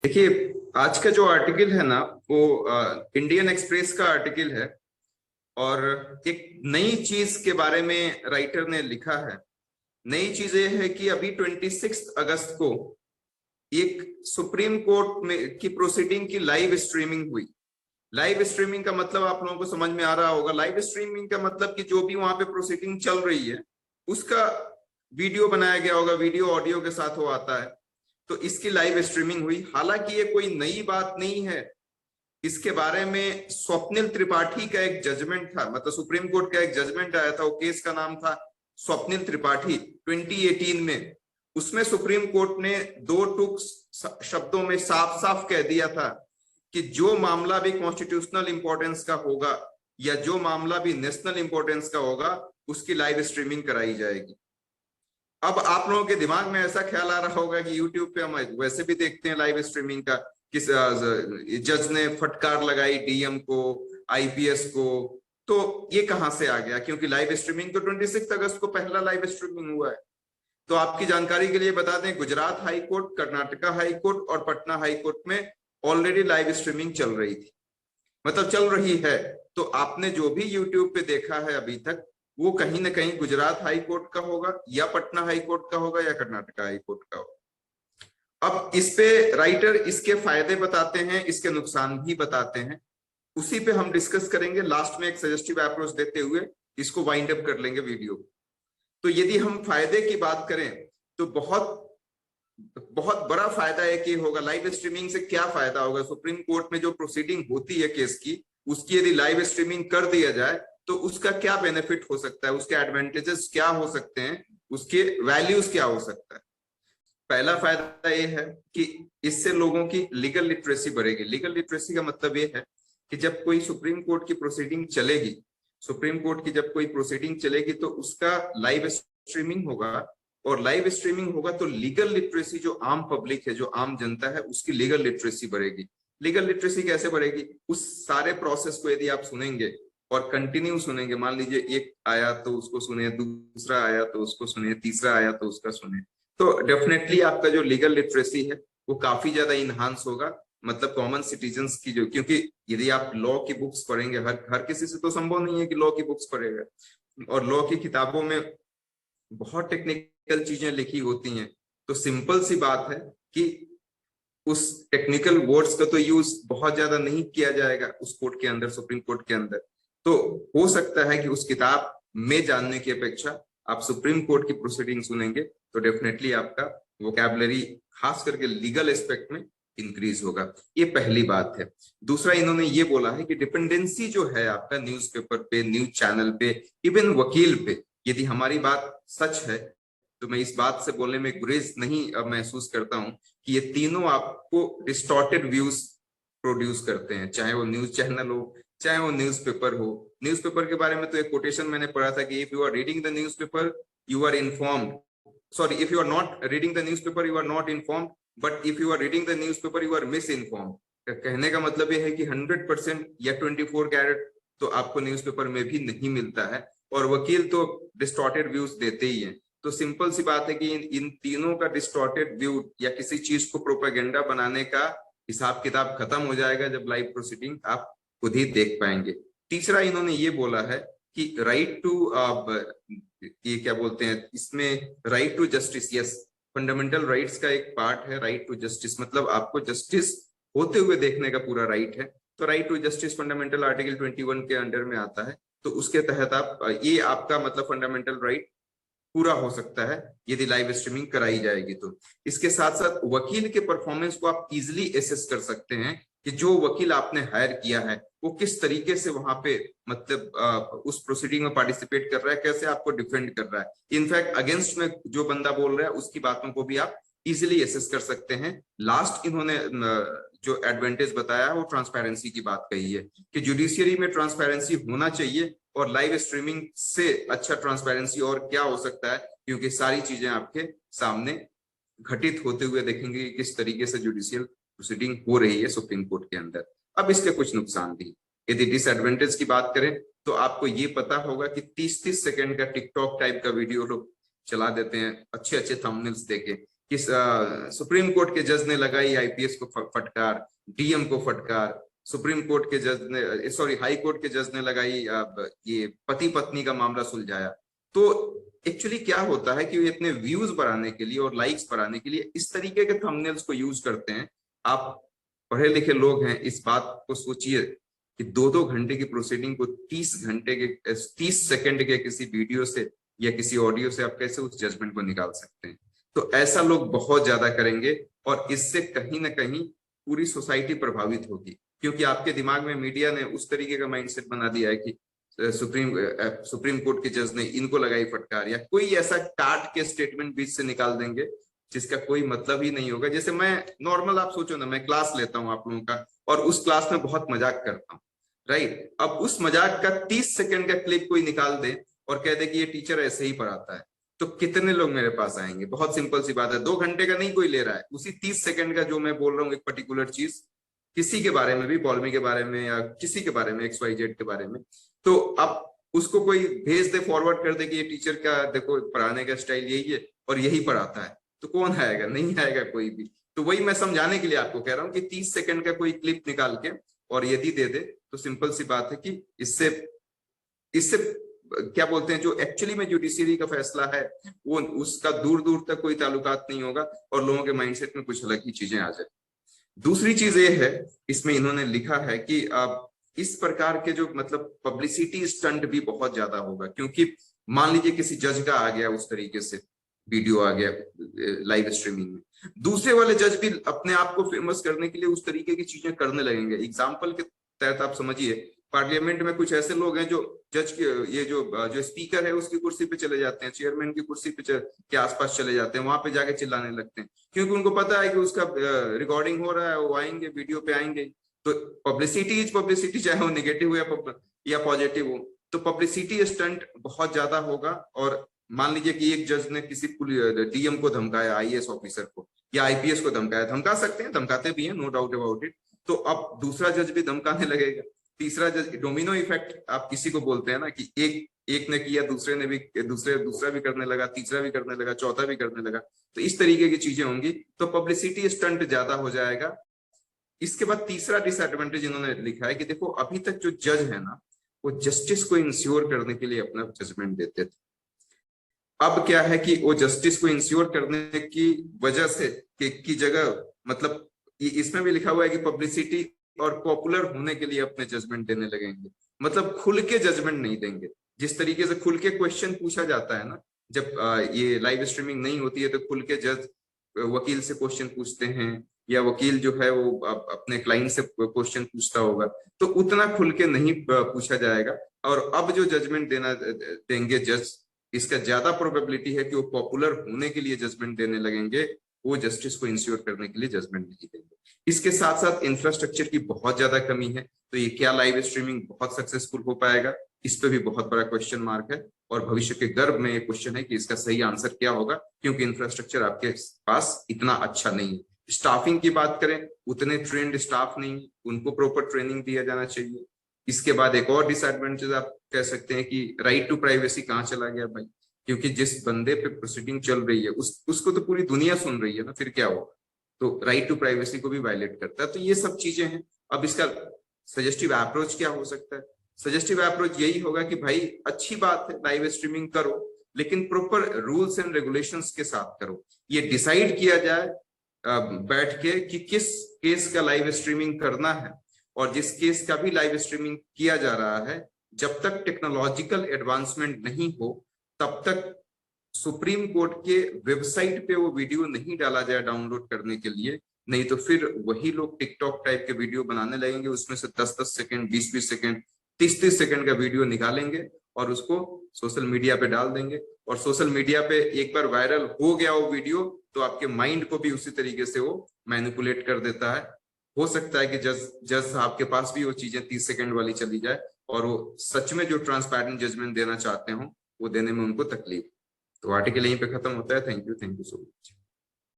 देखिए, आज का जो आर्टिकल है ना वो इंडियन एक्सप्रेस का आर्टिकल है। और एक नई चीज के बारे में राइटर ने लिखा है। नई चीज ये है कि अभी 26 अगस्त को एक सुप्रीम कोर्ट में की प्रोसीडिंग की लाइव स्ट्रीमिंग हुई। लाइव स्ट्रीमिंग का मतलब आप लोगों को समझ में आ रहा होगा। लाइव स्ट्रीमिंग का मतलब कि जो भी वहां पे प्रोसीडिंग चल रही है उसका वीडियो बनाया गया होगा, वीडियो ऑडियो के साथ वो आता है। तो इसकी लाइव स्ट्रीमिंग हुई। हालांकि ये कोई नई बात नहीं है। इसके बारे में स्वप्निल त्रिपाठी का एक जजमेंट था, मतलब सुप्रीम कोर्ट का एक जजमेंट आया था। वो केस का नाम था स्वप्निल त्रिपाठी 2018 में। उसमें सुप्रीम कोर्ट ने दो टूक शब्दों में साफ साफ कह दिया था कि जो मामला भी कॉन्स्टिट्यूशनल इंपॉर्टेंस का होगा या जो मामला भी नेशनल इंपॉर्टेंस का होगा उसकी लाइव स्ट्रीमिंग कराई जाएगी। अब आप लोगों के दिमाग में ऐसा ख्याल आ रहा होगा कि यूट्यूब पे हम वैसे भी देखते हैं लाइव स्ट्रीमिंग का। किस जज ने फटकार लगाई डीएम को, आईपीएस को। तो ये कहां से आ गया? क्योंकि लाइव स्ट्रीमिंग तो 26 अगस्त को पहला लाइव स्ट्रीमिंग हुआ है। तो आपकी जानकारी के लिए बता दें, Gujarat high court, Karnataka high court और पटना हाई कोर्ट में ऑलरेडी लाइव स्ट्रीमिंग चल रही थी, मतलब चल रही है। तो आपने जो भी यूट्यूब पे देखा है अभी तक वो कहीं ना कहीं गुजरात हाई कोर्ट का होगा या पटना हाई कोर्ट का होगा या कर्नाटका हाई कोर्ट का होगा। अब इस पे राइटर इसके फायदे बताते हैं, इसके नुकसान भी बताते हैं। उसी पे हम डिस्कस करेंगे। लास्ट में एक सजेस्टिव अप्रोच देते हुए इसको वाइंड अप कर लेंगे वीडियो। तो यदि हम फायदे की बात करें तो बहुत बहुत बड़ा फायदा एक ही होगा। लाइव स्ट्रीमिंग से क्या फायदा होगा? सुप्रीम कोर्ट में जो प्रोसीडिंग होती है केस की, उसकी यदि लाइव स्ट्रीमिंग कर दिया जाए तो उसका क्या बेनिफिट हो सकता है, उसके एडवांटेजेस क्या हो सकते हैं, उसके वैल्यूज क्या हो सकता है। पहला फायदा ये है कि इससे लोगों की लीगल लिटरेसी बढ़ेगी। लीगल लिटरेसी का मतलब ये है कि जब कोई सुप्रीम कोर्ट की प्रोसीडिंग चलेगी, सुप्रीम कोर्ट की जब कोई प्रोसीडिंग चलेगी तो उसका लाइव स्ट्रीमिंग होगा। और लाइव स्ट्रीमिंग होगा तो लीगल लिटरेसी, जो आम पब्लिक है, जो आम जनता है, उसकी लीगल लिटरेसी बढ़ेगी। लीगल लिटरेसी कैसे बढ़ेगी? उस सारे प्रोसेस को यदि आप सुनेंगे और कंटिन्यू सुनेंगे, मान लीजिए एक आया तो उसको सुने, दूसरा आया तो उसको सुने, तीसरा आया तो उसका सुने, तो डेफिनेटली आपका जो लीगल लिटरेसी है वो काफी ज्यादा इनहांस होगा। मतलब कॉमन सिटीजन्स की जो, क्योंकि यदि आप लॉ की बुक्स पढ़ेंगे, हर किसी से तो संभव नहीं है कि लॉ की बुक्स पढ़ेगा। और लॉ की किताबों में बहुत टेक्निकल चीजें लिखी होती हैं। तो सिंपल सी बात है कि उस टेक्निकल वर्ड्स का तो यूज बहुत ज्यादा नहीं किया जाएगा उस कोर्ट के अंदर, सुप्रीम कोर्ट के अंदर। तो हो सकता है कि उस किताब में जानने की अपेक्षा आप सुप्रीम कोर्ट की प्रोसीडिंग सुनेंगे तो डेफिनेटली आपका वोकैबुलरी खास करके लीगल एस्पेक्ट में इंक्रीज होगा। ये पहली बात है। दूसरा, इन्होंने ये बोला है कि डिपेंडेंसी जो है आपका न्यूज़पेपर पे, न्यूज चैनल पे, इवन वकील पे, यदि हमारी बात सच है तो मैं इस बात से बोलने में गुरेज नहीं महसूस करता हूं कि ये तीनों आपको डिस्टॉर्टेड व्यूज प्रोड्यूस करते हैं। चाहे वो न्यूज चैनल हो, चाहे वो न्यूज़पेपर हो। न्यूज़पेपर के बारे में तो एक कोटेशन मैंने पढ़ा था कि if you are reading the newspaper you are informed, sorry, if you are not reading the newspaper you are not informed, but if you are reading the newspaper you are misinformed. कहने का मतलब ये है कि 100% या 24 carat तो आपको newspaper में भी नहीं मिलता है, और वकील तो डिस्टॉर्टेड व्यूज देते ही हैं। तो सिंपल सी बात है कि इन तीनों का डिस्टॉर्टेड व्यू या किसी चीज को प्रोपेगेंडा बनाने का हिसाब किताब खत्म हो जाएगा जब लाइव प्रोसीडिंग आप खुद ही देख पाएंगे। तीसरा, इन्होंने ये बोला है कि राइट टू, ये क्या बोलते हैं इसमें, right to justice. Yes, fundamental rights का एक पार्ट है राइट टू जस्टिस, मतलब आपको जस्टिस होते हुए देखने का पूरा राइट है। तो right to justice fundamental article 21 के अंडर में आता है। तो उसके तहत आप ये आपका मतलब फंडामेंटल राइट पूरा हो सकता है यदि लाइव स्ट्रीमिंग कराई जाएगी। तो इसके साथ साथ वकील के परफॉर्मेंस को आप इजीली एसेस कर सकते हैं कि जो वकील आपने हायर किया है वो किस तरीके से वहां पे मतलब उस प्रोसीडिंग में पार्टिसिपेट कर रहा है, कैसे आपको डिफेंड कर रहा है। इनफैक्ट अगेंस्ट में जो बंदा बोल रहा है उसकी बातों को भी आप इजिली एसेस कर सकते हैं। लास्ट इन्होंने जो एडवांटेज बताया वो ट्रांसपेरेंसी की बात कही है कि जुडिशियरी में ट्रांसपेरेंसी होना चाहिए, और लाइव स्ट्रीमिंग से अच्छा ट्रांसपेरेंसी और क्या हो सकता है, क्योंकि सारी चीजें आपके सामने घटित होते हुए देखेंगे कि किस तरीके से जुडिशियल प्रोसीडिंग हो रही है सुप्रीम कोर्ट के अंदर। अब इसके कुछ नुकसान भी। यदि डिसएडवांटेज की बात करें तो आपको ये पता होगा कि 30-30 सेकंड का टिकटॉक टाइप का वीडियो लोग चला देते हैं, अच्छे अच्छे थंबनेल्स देके। कि सुप्रीम कोर्ट के जज ने लगाई आईपीएस को फटकार, डीएम को फटकार, सुप्रीम कोर्ट के जज ने, सॉरी हाई कोर्ट के जज ने लगाई ये पति पत्नी का मामला सुलझाया। तो एक्चुअली क्या होता है कि वे अपने व्यूज बढ़ाने के लिए और लाइक्स बढ़ाने के लिए इस तरीके के थंबनेल्स को यूज करते हैं। आप पढ़े लिखे लोग हैं, इस बात को सोचिए कि 2-2 घंटे की प्रोसीडिंग को 30 सेकंड के किसी वीडियो से या किसी ऑडियो से आप कैसे उस जजमेंट को निकाल सकते हैं। तो ऐसा लोग बहुत ज्यादा करेंगे और इससे कहीं ना कहीं पूरी सोसाइटी प्रभावित होगी, क्योंकि आपके दिमाग में मीडिया ने उस तरीके का माइंडसेट बना दिया है कि सुप्रीम कोर्ट के जज ने इनको लगाई फटकार, या कोई ऐसा काट के स्टेटमेंट बीच से निकाल देंगे जिसका कोई मतलब ही नहीं होगा। जैसे मैं नॉर्मल, आप सोचो ना, मैं क्लास लेता हूं आप लोगों का और उस क्लास में बहुत मजाक करता हूँ, राइट। अब उस मजाक का 30 सेकंड का क्लिप कोई निकाल दे और कह दे कि ये टीचर ऐसे ही पढ़ाता है, तो कितने लोग मेरे पास आएंगे? बहुत सिंपल सी बात है, 2 घंटे का नहीं कोई ले रहा है, उसी 30 सेकंड का जो मैं बोल रहा हूँ एक पर्टिकुलर चीज, किसी के बारे में भी, बॉल्मी के बारे में या किसी के बारे में, XYZ के बारे में, तो अब उसको कोई भेज दे, फॉरवर्ड कर दे कि ये टीचर का देखो पढ़ाने का स्टाइल यही है और यही पढ़ाता है, तो कौन आएगा? नहीं आएगा कोई भी। तो वही मैं समझाने के लिए आपको कह रहा हूँ कि 30 सेकंड का कोई क्लिप निकाल के और यदि दे दे तो सिंपल सी बात है कि इससे इससे क्या बोलते हैं, जो एक्चुअली में जुडिशियरी का फैसला है वो उसका दूर दूर तक कोई ताल्लुकात नहीं होगा और लोगों के माइंडसेट में कुछ अलग ही चीजें आ जाए। दूसरी चीज ये है, इसमें इन्होंने लिखा है कि इस प्रकार के जो मतलब पब्लिसिटी स्टंट भी बहुत ज्यादा होगा, क्योंकि मान लीजिए किसी जज का आ गया उस तरीके से वीडियो आ गया लाइव स्ट्रीमिंग में, दूसरे वाले जज भी अपने आप को फेमस करने के लिए उस तरीके की चीजें करने लगेंगे। एग्जाम्पल के तहत आप समझिए, पार्लियामेंट में कुछ ऐसे लोग हैं जो जज के, ये जो स्पीकर है उसकी कुर्सी पे चले जाते हैं, चेयरमैन की कुर्सी पे के आसपास चले जाते हैं, वहां पे जाके चिल्लाने लगते हैं, क्योंकि उनको पता है कि उसका रिकॉर्डिंग हो रहा है, वो आएंगे वीडियो पे आएंगे। तो पब्लिसिटी इज पब्लिसिटी, चाहे वो निगेटिव हो या पॉजिटिव हो, तो पब्लिसिटी स्टंट बहुत ज्यादा होगा। और मान लीजिए कि एक जज ने किसी डीएम को धमकाया, आईएएस ऑफिसर को या आईपीएस को धमकाया, धमका सकते हैं, धमकाते भी हैं, नो डाउट अबाउट इट, तो अब दूसरा जज भी धमकाने लगेगा, तीसरा जज, डोमिनो इफेक्ट आप किसी को बोलते हैं ना, कि एक ने किया, दूसरे ने भी, दूसरा भी करने लगा, तीसरा भी करने लगा, चौथा भी करने लगा, तो इस तरीके की चीजें होंगी, तो पब्लिसिटी स्टंट ज्यादा हो जाएगा। इसके बाद तीसरा डिसएडवांटेज इन्होंने लिखा है कि देखो अभी तक जो जज है ना, वो जस्टिस को इंश्योर करने के लिए अपना जजमेंट देते थे। अब क्या है कि वो जस्टिस को इंश्योर करने की वजह से की जगह, मतलब इसमें भी लिखा हुआ है कि पब्लिसिटी और पॉपुलर होने के लिए अपने जजमेंट देने लगेंगे, मतलब खुल के जजमेंट नहीं देंगे। जिस तरीके से खुल के क्वेश्चन पूछा जाता है ना, जब ये लाइव स्ट्रीमिंग नहीं होती है तो खुल के जज वकील से क्वेश्चन पूछते हैं, या वकील जो है वो अपने क्लाइंट से क्वेश्चन पूछता होगा, तो उतना खुल के नहीं पूछा जाएगा। और अब जो जजमेंट देंगे जज, इसका ज्यादा प्रोबेबिलिटी है कि वो पॉपुलर होने के लिए जजमेंट देने लगेंगे, वो जस्टिस को इंश्योर करने के लिए जजमेंट नहीं देंगे। इसके साथ साथ इंफ्रास्ट्रक्चर की बहुत ज्यादा कमी है, तो ये क्या लाइव स्ट्रीमिंग बहुत सक्सेसफुल हो पाएगा, इस पे भी बहुत बड़ा क्वेश्चन मार्क है। और भविष्य के गर्भ में ये क्वेश्चन है कि इसका सही आंसर क्या होगा, क्योंकि इंफ्रास्ट्रक्चर आपके पास इतना अच्छा नहीं है। स्टाफिंग की बात करें, उतने ट्रेंड स्टाफ नहीं, उनको प्रॉपर ट्रेनिंग दिया जाना चाहिए। इसके बाद एक और डिसएडवांटेज आप कह सकते हैं कि राइट टू प्राइवेसी कहाँ चला गया भाई, क्योंकि जिस बंदे पे प्रोसीडिंग चल रही है उसको तो पूरी दुनिया सुन रही है ना, फिर क्या होगा, तो राइट टू प्राइवेसी को भी वायलेट करता है। तो ये सब चीजें हैं। अब इसका सजेस्टिव अप्रोच क्या हो सकता है? सजेस्टिव अप्रोच यही होगा कि भाई अच्छी बात है लाइव स्ट्रीमिंग करो, लेकिन प्रॉपर रूल्स एंड रेगुलेशंस के साथ करो। ये डिसाइड किया जाए बैठ के कि किस केस का लाइव स्ट्रीमिंग करना है, और जिस केस का भी लाइव स्ट्रीमिंग किया जा रहा है, जब तक टेक्नोलॉजिकल एडवांसमेंट नहीं हो तब तक सुप्रीम कोर्ट के वेबसाइट पे वो वीडियो नहीं डाला जाए डाउनलोड करने के लिए। नहीं तो फिर वही लोग टिकटॉक टाइप के वीडियो बनाने लगेंगे, उसमें से 10-10 सेकंड, 20-20 सेकंड, 30-30 सेकंड का वीडियो निकालेंगे और उसको सोशल मीडिया पे डाल देंगे। और सोशल मीडिया पे एक बार वायरल हो गया वो वीडियो, तो आपके माइंड को भी उसी तरीके से वो मैनिपुलेट कर देता है। हो सकता है कि जज साहब के पास भी वो चीजें 30 सेकंड वाली चली जाए और वो सच में जो ट्रांसपेरेंट जजमेंट देना चाहते हो वो देने में उनको तकलीफ। तो आर्टिकल यहीं पे खत्म होता है। Thank you so much.